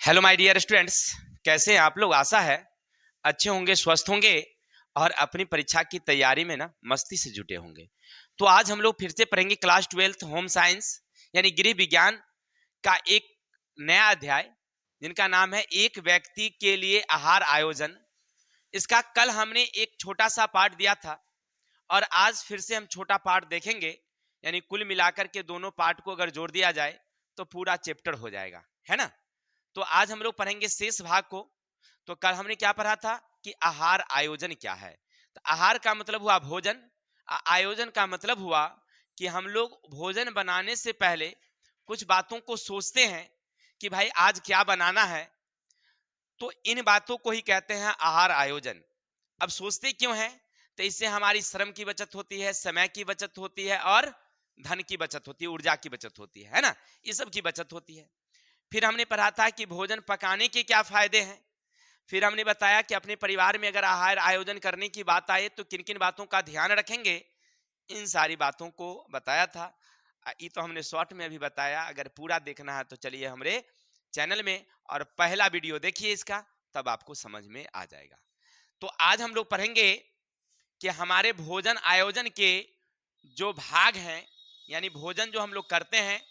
Hello my dear students, कैसे हैं आप लोग। आशा है अच्छे होंगे, स्वस्थ होंगे और अपनी परीक्षा की तैयारी में ना मस्ती से जुटे होंगे। तो आज हम लोग फिर से पढ़ेंगे क्लास 12th होम साइंस यानी गृह विज्ञान का एक नया अध्याय जिनका नाम है एक व्यक्ति के लिए आहार आयोजन। इसका कल हमने एक छोटा सा पार्ट दिया था और आज फिर से हम छोटा पार्ट देखेंगे। यानी कुल मिलाकर के दोनों पार्ट को अगर जोड़ दिया जाए तो पूरा चैप्टर हो जाएगा, है ना। तो आज हम लोग पढ़ेंगे शेष भाग को। तो कल हमने क्या पढ़ा था कि आहार आयोजन क्या है। तो आहार का मतलब हुआ भोजन, आयोजन का मतलब हुआ कि हम लोग भोजन बनाने से पहले कुछ बातों को सोचते हैं कि भाई आज क्या बनाना है। तो इन बातों को ही कहते हैं आहार आयोजन। अब सोचते क्यों हैं? तो इससे हमारी श्रम की बचत होती है, समय की बचत होती है और धन की बचत होती है, ऊर्जा की बचत होती है ना। ये सब की बचत होती है। फिर हमने पढ़ा था कि भोजन पकाने के क्या फायदे हैं। फिर हमने बताया कि अपने परिवार में अगर आहार आयोजन करने की बात आए तो किन किन बातों का ध्यान रखेंगे। इन सारी बातों को बताया था। ये तो हमने शॉर्ट में अभी बताया, अगर पूरा देखना है तो चलिए हमारे चैनल में और पहला वीडियो देखिए इसका, तब आपको समझ में आ जाएगा। तो आज हम लोग पढ़ेंगे कि हमारे भोजन आयोजन के जो भाग हैं, यानी भोजन जो हम लोग करते हैं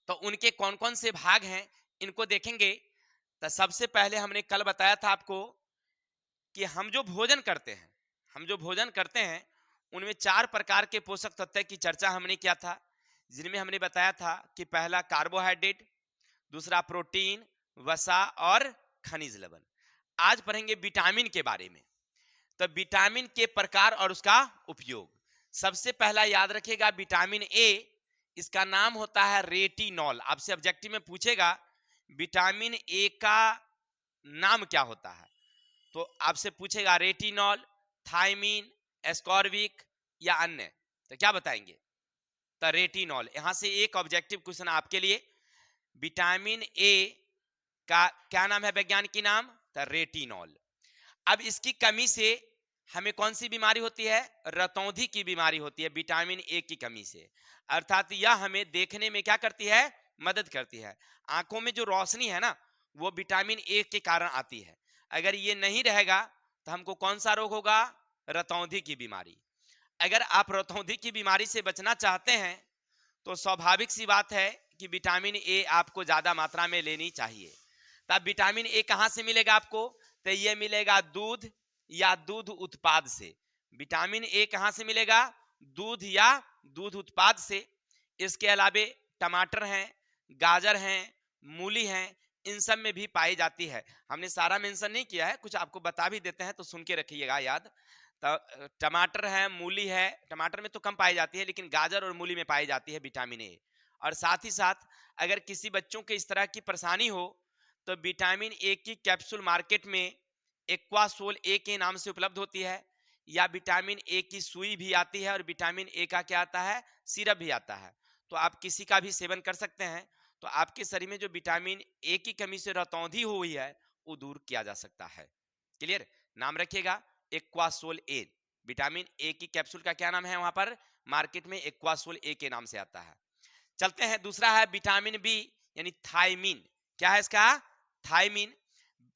तो उनके कौन कौन से भाग हैं इनको देखेंगे। तो सबसे पहले हमने कल बताया था आपको कि हम जो भोजन करते हैं उनमें 4 प्रकार के पोषक तत्व की चर्चा हमने किया था। जिनमें हमने बताया था कि पहला कार्बोहाइड्रेट, दूसरा प्रोटीन, वसा और खनिज लवण। आज पढ़ेंगे विटामिन के बारे में। तो विटामिन के प्रकार और उसका उपयोग। सबसे पहला याद रखिएगा विटामिन ए, इसका नाम होता है रेटिनॉल। आपसे ऑब्जेक्टिव में पूछेगा विटामिन ए का नाम क्या होता है, तो आपसे पूछेगा रेटिनॉल, थायमीन, एस्कॉर्बिक या अन्य। तो क्या बताएंगे? तो रेटिनॉल। यहां से एक ऑब्जेक्टिव क्वेश्चन आपके लिए, विटामिन ए का क्या नाम है वैज्ञानिक नाम? तो रेटिनॉल। अब इसकी कमी से हमें कौन सी बीमारी होती है? रतौंधी की बीमारी होती है विटामिन ए की कमी से। अर्थात यह हमें देखने में क्या करती है? मदद करती है। आंखों में जो रोशनी है ना, वो विटामिन ए के कारण आती है। अगर ये नहीं रहेगा तो हमको कौन सा रोग होगा? रतौंधी की बीमारी। अगर आप रतौंधी की बीमारी से बचना चाहते हैं तो स्वाभाविक सी बात है कि विटामिन ए आपको ज्यादा मात्रा में लेनी चाहिए। तब विटामिन ए कहां से मिलेगा आपको? तो ये मिलेगा दूध या दूध उत्पाद से। विटामिन ए कहां से मिलेगा? दूध या दूध उत्पाद से। इसके अलावे टमाटर हैं, गाजर हैं, मूली हैं, इन सब में भी पाई जाती है। हमने सारा मेंशन नहीं किया है, कुछ आपको बता भी देते हैं तो सुन के रखिएगा याद। तो टमाटर है, मूली है। टमाटर में तो कम पाई जाती है लेकिन गाजर और मूली में पाई जाती है विटामिन ए। और साथ ही साथ अगर किसी बच्चों के इस तरह की परेशानी हो तो विटामिन ए की कैप्सूल मार्केट में एक्वासोल ए के नाम से उपलब्ध होती है, या विटामिन ए की सुई भी आती है और विटामिन ए का क्या आता है? सिरप भी आता है। तो आप किसी का भी सेवन कर सकते हैं। तो आपके शरीर में जो विटामिन ए की कमी से रतौंधी हुई है वो दूर किया जा सकता है। क्लियर? नाम रखिएगा एक्वासोल ए। विटामिन ए की कैप्सूल का क्या नाम है? वहां पर मार्केट में एक्वासोल ए के नाम से आता है। चलते हैं, दूसरा है विटामिन बी यानी थायमीन। क्या है इसका? थायमीन,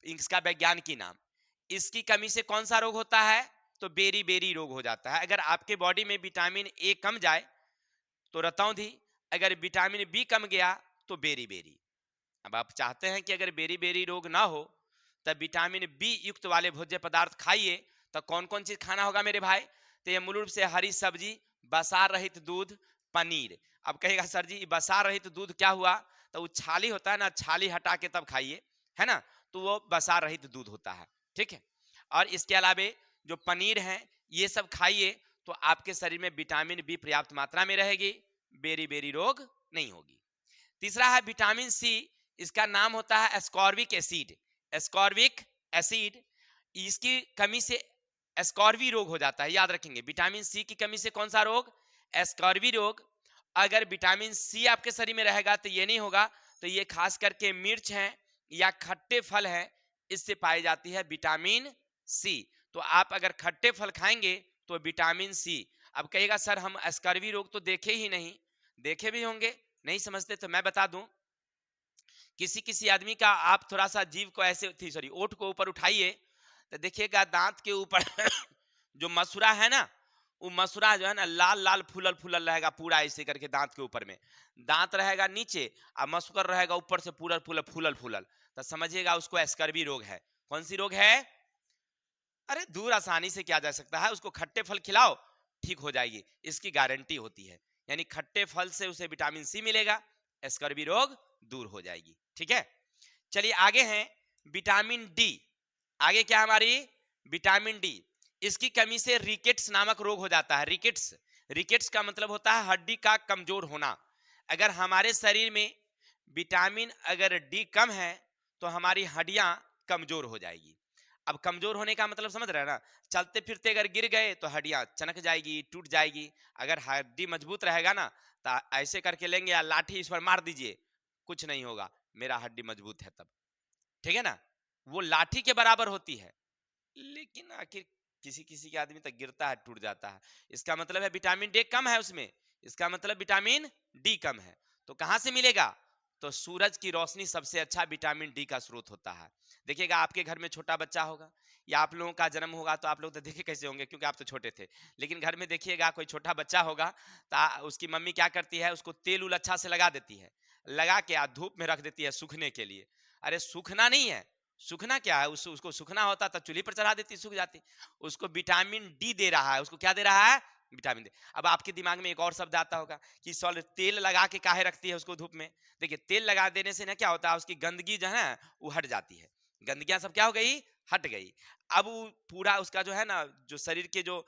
इसका वैज्ञानिक नाम। इसकी कमी से कौन सा रोग होता है? तो बेरी बेरी रोग हो जाता है। अगर आपके बॉडी में विटामिन ए कम जाए तो रतौंधी, अगर विटामिन बी कम गया तो बेरी बेरी। अब आप चाहते हैं कि अगर बेरी बेरी रोग ना हो तब विटामिन बी युक्त वाले भोज्य पदार्थ खाइए। तो कौन कौन चीज खाना होगा मेरे भाई? तो ये मूल रूप से हरी सब्जी, बसार रहित दूध, पनीर। अब कहेगा सर जी बसार रहित दूध क्या हुआ? तो वो छाली होता है ना, छाली हटा के तब खाइए, है ना। तो वो बसार रहित दूध होता है, ठीक है। और इसके अलावे जो पनीर है ये सब खाइए तो आपके शरीर में विटामिन बी पर्याप्त मात्रा में रहेगी, बेरी बेरी रोग नहीं होगी। तीसरा है विटामिन सी, इसका नाम होता है एस्कॉर्बिक एसिड। एस्कॉर्बिक एसिड, इसकी कमी से एस्कॉर्बी रोग हो जाता है। याद रखेंगे विटामिन सी की कमी से कौन सा रोग? एस्कॉर्बी रोग। अगर विटामिन सी आपके शरीर में रहेगा तो ये नहीं होगा। तो ये खास करके मिर्च है या खट्टे फल है, इससे पाई जाती है विटामिन सी। तो आप अगर खट्टे फल खाएंगे तो विटामिन सी। अब कहेगा सर हम एस्कॉर्बी रोग तो देखे ही नहीं। देखे भी होंगे, नहीं समझते तो मैं बता दूं किसी किसी आदमी का आप थोड़ा सा जीभ को ऐसे थी सॉरी ओठ को ऊपर उठाइए तो देखिएगा दांत के ऊपर जो मसूरा है ना, वो मसूरा जो है ना लाल लाल फूलल फूलल रहेगा पूरा ऐसे करके दांत के ऊपर में। दांत रहेगा नीचे और मसूकर रहेगा ऊपर से पूरा फूलल फूलल फूलल, तो समझिएगा उसको स्कर्वी रोग है। कौन सी रोग है? अरे दूर आसानी से किया जा सकता है, उसको खट्टे फल खिलाओ ठीक हो जाएगी, इसकी गारंटी होती है। यानी खट्टे फल से उसे विटामिन सी मिलेगा, स्कर्वी रोग दूर हो जाएगी। ठीक है, चलिए आगे हैं विटामिन डी। आगे क्या हमारी विटामिन डी, इसकी कमी से रिकेट्स नामक रोग हो जाता है। रिकेट्स, रिकेट्स का मतलब होता है हड्डी का कमजोर होना। अगर हमारे शरीर में विटामिन अगर डी कम है तो हमारी हड्डियां कमजोर हो जाएगी। अब कमजोर होने का मतलब समझ रहे हैं ना, चलते फिरते अगर गिर गए तो हड्डियां चनक जाएगी, टूट जाएगी। अगर हड्डी मजबूत रहेगा ना तो ऐसे करके लेंगे या लाठी इस पर मार दीजिए, कुछ नहीं होगा, मेरा हड्डी मजबूत है तब। ठीक है ना, वो लाठी के बराबर होती है। लेकिन आखिर किसी किसी के आदमी तक गिरता है टूट जाता है, इसका मतलब है विटामिन डी कम है उसमें, इसका मतलब विटामिन डी कम है। तो कहां से मिलेगा? तो सूरज की रोशनी सबसे अच्छा विटामिन डी का स्रोत होता है। देखिएगा आपके घर में छोटा बच्चा होगा या आप लोगों का जन्म होगा तो आप लोग तो देखे कैसे होंगे क्योंकि आप तो छोटे थे, लेकिन घर में देखिएगा कोई छोटा बच्चा होगा तो उसकी मम्मी क्या करती है, उसको तेल उल अच्छा से लगा देती है, लगा के धूप में रख देती है सूखने के लिए। अरे सूखना नहीं है, सूखना क्या है, उसको सूखना होता तो चूल्ही पर चढ़ा देती, सूख जाती। उसको विटामिन डी दे रहा है, उसको क्या दे रहा है? Vitamin D. अब आपके दिमाग में एक और शब्द आता होगा कि सॉल तेल लगा के काहे रखती है उसको धूप में। देखिए तेल लगा देने से ना क्या होता है, उसकी गंदगी जो है वो हट जाती है, गंदगियां सब क्या हो गई? हट गई। अब वो पूरा उसका जो है ना जो शरीर के जो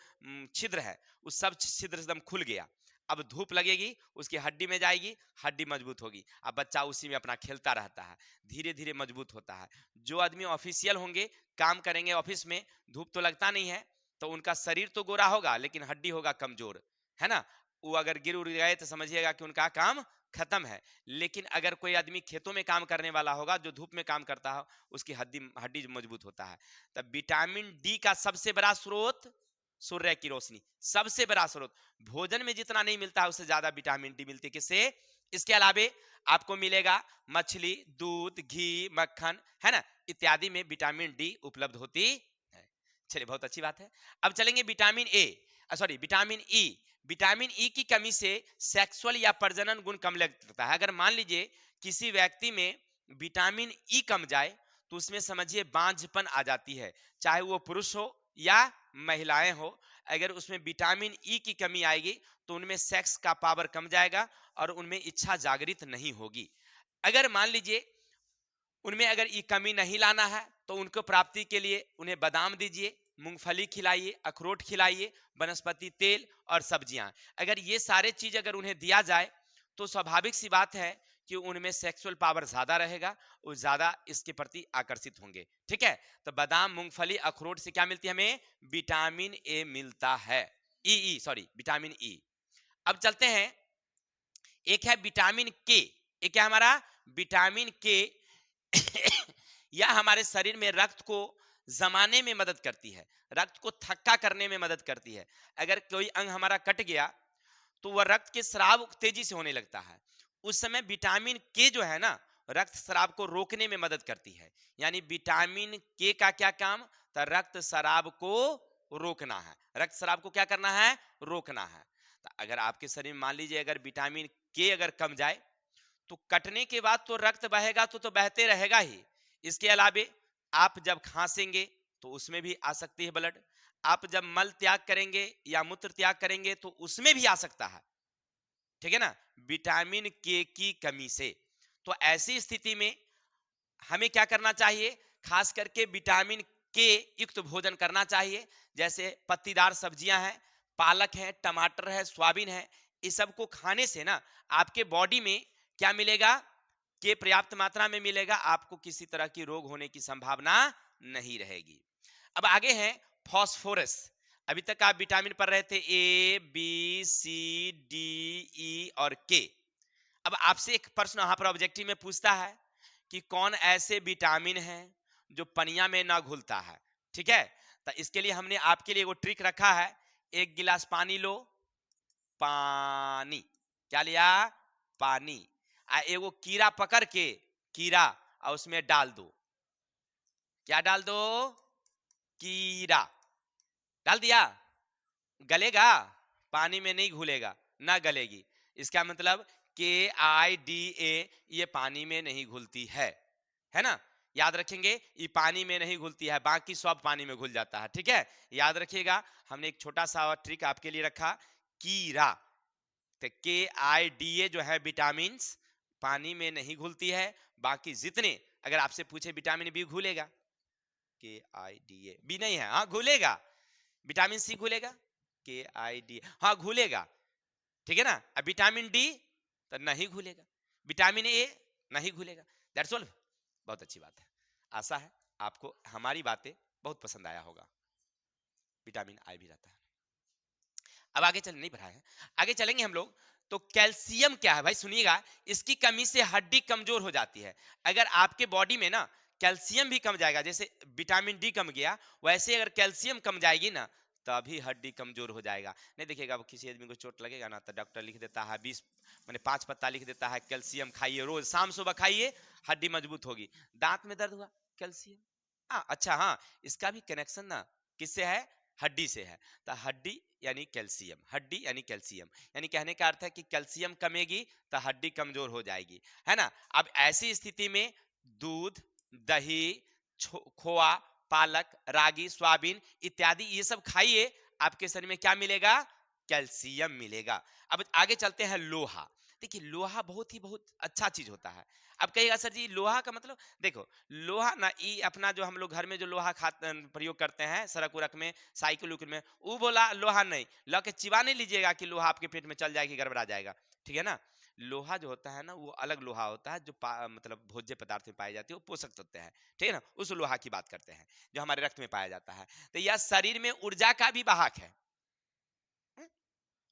छिद्र है उस सब छिद्र एकदम खुल गया। अब धूप लगेगी उसकी हड्डी में जाएगी, हड्डी मजबूत होगी, अब बच्चा उसी में अपना खेलता रहता है, धीरे धीरे मजबूत होता है। जो आदमी ऑफिशियल होंगे, काम करेंगे ऑफिस में, धूप तो लगता नहीं है, तो उनका शरीर तो गोरा होगा लेकिन हड्डी होगा कमजोर, है ना। वो अगर गिर उड़ गए तो समझिएगा कि उनका काम खत्म है। लेकिन अगर कोई आदमी खेतों में काम करने वाला होगा, जो धूप में काम करता हो, उसकी हड्डी हड्डी मजबूत होता है। तब विटामिन डी का सबसे बड़ा स्रोत सूर्य की रोशनी, सबसे बड़ा स्रोत। भोजन में जितना नहीं मिलता है उससे ज्यादा विटामिन डी मिलती है, किससे? इसके अलावे आपको मिलेगा मछली, दूध, घी, मक्खन, है ना, इत्यादि में विटामिन डी उपलब्ध होती है। चलिए बहुत अच्छी बात है। अब चलेंगे vitamin A, sorry vitamin E. Vitamin E की कमी से सेक्सुअल या प्रजनन गुण कम लगता है। अगर मान लीजिए किसी व्यक्ति में विटामिन ई कम जाए तो उसमें समझिए बांझपन आ जाती है, चाहे वो पुरुष हो या महिलाएं हो। अगर उसमें विटामिन ई की कमी आएगी तो उनमें सेक्स का पावर कम जाएगा और उनमें इच्छा जागृत नहीं होगी। अगर मान लीजिए उनमें अगर ये कमी नहीं लाना है तो उनको प्राप्ति के लिए उन्हें बादाम दीजिए, मूंगफली खिलाइए, अखरोट खिलाइए, वनस्पति तेल और सब्जियां। अगर ये सारे चीज अगर उन्हें दिया जाए तो स्वाभाविक सी बात है कि उनमें सेक्सुअल पावर ज्यादा रहेगा, वो ज्यादा इसके प्रति आकर्षित होंगे। ठीक है, तो बादाम, मूंगफली, अखरोट से क्या मिलती है हमें? विटामिन ए मिलता है, ई सॉरी विटामिन ई। अब चलते हैं, एक है विटामिन के। एक है हमारा विटामिन के। यह हमारे शरीर में रक्त को जमाने में मदद करती है, रक्त को थक्का करने में मदद करती है। अगर कोई अंग हमारा कट गया तो वह रक्त के स्राव तेजी से होने लगता है। उस समय विटामिन के जो है ना रक्त स्राव को रोकने में मदद करती है। यानी विटामिन के का क्या काम? तो रक्त स्राव को रोकना है, रक्त स्राव को क्या करना है? रोकना है। तो अगर आपके शरीर में मान लीजिए अगर विटामिन के अगर कम जाए तो कटने के बाद तो रक्त बहेगा तो बहते रहेगा ही। इसके अलावे आप जब खांसेंगे तो उसमें भी आ सकती है ब्लड, आप जब मल त्याग करेंगे या मूत्र त्याग करेंगे तो उसमें भी आ सकता है। ठीक है ना, विटामिन के की कमी से। तो ऐसी स्थिति में हमें क्या करना चाहिए? खास करके विटामिन के युक्त भोजन करना चाहिए, जैसे पत्तीदार सब्जियां हैं, पालक है, टमाटर है, सोयाबीन है। इस सब को खाने से ना आपके बॉडी में क्या मिलेगा? के पर्याप्त मात्रा में मिलेगा, आपको किसी तरह की रोग होने की संभावना नहीं रहेगी। अब आगे है फॉस्फोरस। अभी तक आप विटामिन पढ़ रहे थे, A B C D E और के। अब आपसे एक प्रश्न यहां पर ऑब्जेक्टिव में पूछता है कि कौन ऐसे विटामिन है जो पनिया में ना घुलता है। ठीक है, तो इसके लिए हमने आपके लिए वो ट्रिक रखा है, एक गिलास पानी लो, पानी क्या लिया? पानी। एगो कीड़ा पकड़ के कीड़ा, और उसमें डाल दो, क्या डाल दो, कीड़ा डाल दिया, गलेगा, पानी में नहीं घुलेगा, ना गलेगी। इसका मतलब KIDA, ये पानी में नहीं घुलती है ना। याद रखेंगे, ये पानी में नहीं घुलती है, बाकी सब पानी में घुल जाता है, ठीक है। याद रखिएगा, हमने एक छोटा सा और ट्रिक आपके लिए रखा, कीड़ा। तो KIDA जो है विटामिन पानी में नहीं घुलती है, बाकी जितने, अगर आपसे पूछे विटामिन बी घुलेगा, KIDA बी नहीं है, हाँ घुलेगा। विटामिन सी घुलेगा, KIDA हाँ घुलेगा, ठीक है ना। अब विटामिन डी तो नहीं घुलेगा, विटामिन ए नहीं घुलेगा, दैट्स ऑल। बहुत अच्छी बात है, आशा है आपको हमारी बातें बहुत पसंद आया होगा। विटामिन आई भी रहता है। अब आगे चल नहीं बढ़ाए हैं, आगे चलेंगे हम लोग। तो कैल्शियम क्या है भाई, सुनिएगा, इसकी कमी से हड्डी कमजोर हो जाती है। अगर आपके बॉडी में ना कैल्शियम भी कम जाएगा, जैसे विटामिन डी कम गया, वैसे अगर कैल्शियम कम जाएगी ना, तभी हड्डी कमजोर हो जाएगा। नहीं देखिएगा, वो किसी आदमी को चोट लगेगा ना, तो डॉक्टर लिख देता है 20 मैंने 5 पत्ता लिख देता है, कैल्शियम खाइए रोज शाम सुबह खाइए, हड्डी मजबूत होगी। दांत में दर्द हुआ, कैल्शियम। हाँ अच्छा, हाँ इसका भी कनेक्शन ना किससे है, हड्डी से है। तो हड्डी यानी कैल्शियम, हड्डी यानी कैल्शियम, यानी कहने का अर्थ है कि कैल्शियम कमेगी तो हड्डी कमजोर हो जाएगी, है ना। अब ऐसी स्थिति में दूध, दही, खोआ, पालक, रागी, सोयाबीन इत्यादि ये सब खाइए, आपके शरीर में क्या मिलेगा, कैल्शियम मिलेगा। अब आगे चलते हैं लोहा। देखिए लोहा बहुत अच्छा चीज होता है। अब कहिएगा सर जी लोहा का मतलब, देखो लोहा ना, ये अपना जो हम लोग घर में जो लोहा प्रयोग करते हैं सड़क उड़क में, साइकिल उकिल में, वो बोला लोहा नहीं, ला के चिबा नहीं लीजिएगा कि लोहा आपके पेट में चल जाएगी, गड़बड़ा जाएगा, ठीक है ना। लोहा जो होता है ना, वो अलग लोहा होता है, जो मतलब भोज्य पदार्थ में पाए जाते हैं, वो पोषक तत्व है, ठीक है ना। उस लोहा की बात करते हैं जो हमारे रक्त में पाया जाता है। तो यह शरीर में ऊर्जा का भी वाहक है।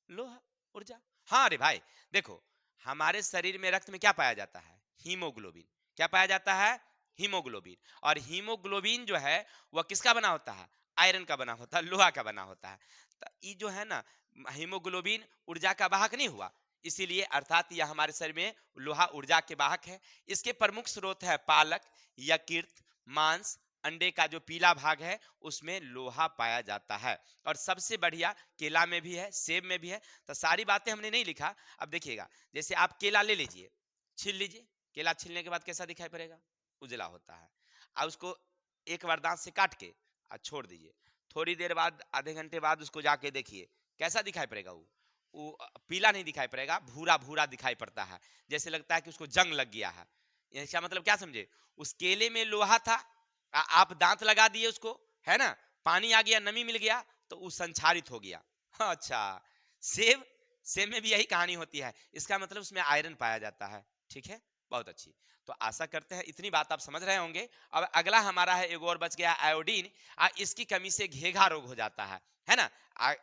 लोहा, ऊर्जा, हाँ रे भाई, देखो हमारे शरीर में रक्त में क्या पाया जाता है, हीमोग्लोबिन। क्या पाया जाता है, हीमोग्लोबिन। और हीमोग्लोबिन जो है वह किसका बना होता है, आयरन का बना होता है, लोहा का बना होता है। तो ये जो है ना, हीमोग्लोबिन ऊर्जा का वाहक नहीं हुआ, इसीलिए अर्थात यह हमारे शरीर में लोहा ऊर्जा के वाहक है। इसके प्रमुख स्रोत है पालक, यकृत, मांस, अंडे का जो पीला भाग है उसमें लोहा पाया जाता है। और सबसे बढ़िया केला में भी है, सेब में भी है। तो सारी बातें हमने नहीं लिखा। अब देखिएगा, जैसे आप केला ले लीजिए, छील लीजिए, केला छीलने के बाद कैसा दिखाई पड़ेगा, उजला होता है। अब उसको एक बार दांत से काट के छोड़ दीजिए, थोड़ी देर बाद, आधे घंटे बाद उसको जाके देखिए, कैसा दिखाई पड़ेगा, वो पीला नहीं दिखाई पड़ेगा, भूरा भूरा दिखाई पड़ता है, जैसे लगता है कि उसको जंग लग गया है। इसका मतलब क्या समझे, उस केले में लोहा था, आप दांत लगा दिए उसको, है ना, पानी आ गया, नमी मिल गया, तो वो संचारित हो गया। अच्छा, सेब, सेब में भी यही कहानी होती है, इसका मतलब उसमें आयरन पाया जाता है, ठीक है। बहुत अच्छी। तो आशा करते हैं इतनी बात आप समझ रहे होंगे। अब अगला हमारा है, एक और बच गया, आयोडीन। इसकी कमी से घेघा रोग हो जाता है ना।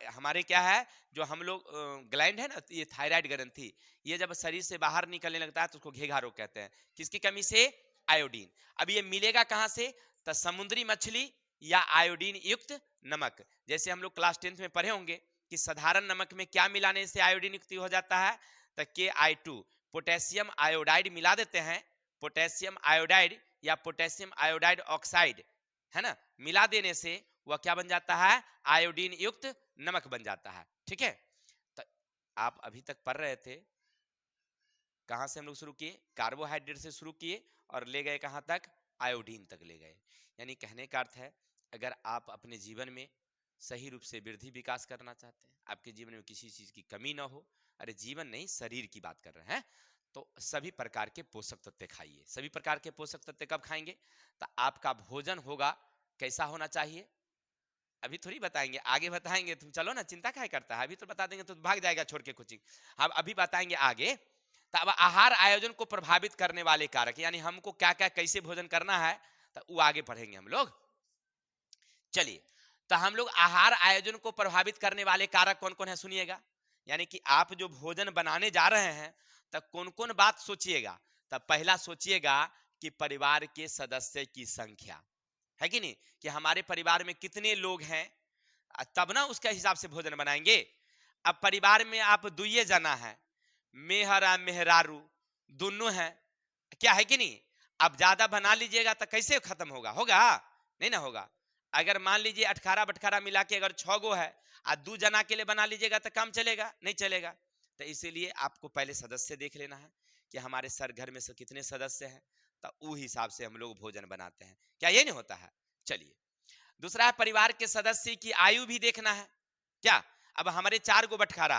हमारे क्या है, जो हम लोग ग्लैंड है ना, ये थायराइड ग्रंथि, ये जब शरीर से बाहर निकलने लगता है तो उसको घेघा रोग कहते हैं। किसकी कमी से, आयोडीन। अब ये मिलेगा कहां से, तो समुद्री मछली या आयोडीन युक्त नमक। जैसे हम लोग क्लास 10th में पढ़े होंगे कि साधारण नमक में क्या मिलाने से आयोडीन युक्त हो जाता है, तो Ki2 पोटेशियम आयोडाइड मिला देते हैं, पोटेशियम आयोडाइड या पोटेशियम आयोडाइड ऑक्साइड, है ना, मिला देने से वह क्या बन जाता है, आयोडीन युक्त नमक बन जाता है, ठीक है। तो आप अभी तक पढ़ रहे थे, कहां से हम लोग शुरू किए, कार्बोहाइड्रेट से शुरू किए और ले गए कहां तक, आयोडीन तक ले गए। यानी कहने का अर्थ है, अगर आप अपने जीवन में सही रूप से वृद्धि विकास करना चाहते हैं, आपके जीवन में किसी चीज की कमी ना हो, अरे जीवन नहीं शरीर की बात कर रहे हैं, तो सभी प्रकार के पोषक तत्व खाइए। सभी प्रकार के पोषक तत्व कब खाएंगे, तो आपका भोजन होगा कैसा होना चाहिए, अभी थोड़ी बताएंगे, आगे बताएंगे। तुम चलो ना, चिंता क्या करता है, अभी तो बता देंगे तो भाग जाएगा छोड़ के कोचिंग। हम अभी बताएंगे आगे। तो अब आहार आयोजन को प्रभावित करने वाले कारक, यानी हमको क्या क्या कैसे भोजन करना है, तो वो आगे पढ़ेंगे हम लोग। चलिए, तो हम लोग आहार आयोजन को प्रभावित करने वाले कारक कौन कौन है, सुनिएगा। यानी कि आप जो भोजन बनाने जा रहे हैं, तो कौन कौन बात सोचिएगा। तब पहला सोचिएगा कि परिवार के सदस्य की संख्या है कि नहीं, कि हमारे परिवार में कितने लोग हैं, तब ना उसके हिसाब से भोजन बनाएंगे। अब परिवार में आप दुइये जना है, मेहरा मेहरारू दोनों हैं, क्या है कि नहीं। अब ज्यादा बना लीजिएगा तो कैसे खत्म होगा? होगा नहीं ना होगा। अगर मान लीजिए अटखारा बटखारा मिला के अगर 6 गो है और 2 जना के लिए बना लीजिएगा तो काम चलेगा? नहीं चलेगा। तो इसीलिए आपको पहले सदस्य देख लेना है कि हमारे सर घर में से कितने सदस्य हैं, तो उस हिसाब से हम लोग भोजन बनाते हैं। क्या ये नहीं होता है? चलिए, दूसरा है परिवार के सदस्य की आयु भी देखना है। क्या? अब हमारे 4 गो बटखारा